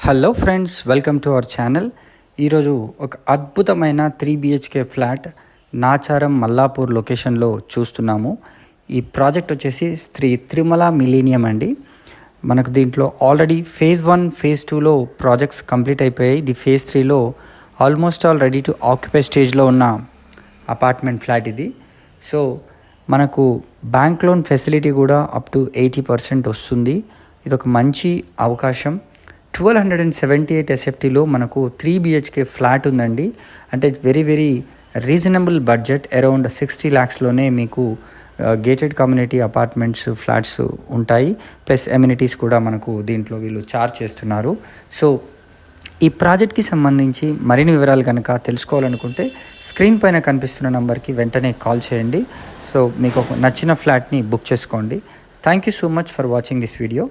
Hello friends, welcome to our channel. ఈరోజు ఒక అద్భుతమైన 3 BHK ఫ్లాట్ నాచారం మల్లాపూర్ లొకేషన్లో చూస్తున్నాము. ఈ ప్రాజెక్ట్ వచ్చేసి శ్రీ తిరుమల మిలీనియం అండి. మనకు దీంట్లో ఆల్రెడీ ఫేజ్ 1, ఫేజ్ 2లో ప్రాజెక్ట్స్ కంప్లీట్ అయిపోయాయి. ఇది ఫేజ్ 3లో almost all ready to occupy స్టేజ్లో ఉన్న అపార్ట్మెంట్ ఫ్లాట్ ఇది. సో మనకు బ్యాంక్ లోన్ ఫెసిలిటీ కూడా అప్ టు 80% వస్తుంది. ఇది ఒక మంచి అవకాశం. 1278 SFTలో మనకు 3 BHK ఫ్లాట్ ఉందండి. అంటే వెరీ రీజనబుల్ బడ్జెట్, అరౌండ్ 60 lakhsలోనే మీకు గేటెడ్ కమ్యూనిటీ అపార్ట్మెంట్స్ ఫ్లాట్స్ ఉంటాయి. ప్లస్ ఎమ్యూనిటీస్ కూడా మనకు దీంట్లో వీళ్ళు చార్జ్ చేస్తున్నారు. సో ఈ ప్రాజెక్ట్కి సంబంధించి మరిన్ని వివరాలు కనుక తెలుసుకోవాలనుకుంటే స్క్రీన్ పైన కనిపిస్తున్న నంబర్కి వెంటనే కాల్ చేయండి. సో మీకు ఒక నచ్చిన ఫ్లాట్ని బుక్ చేసుకోండి. Thank you so much for watching this video.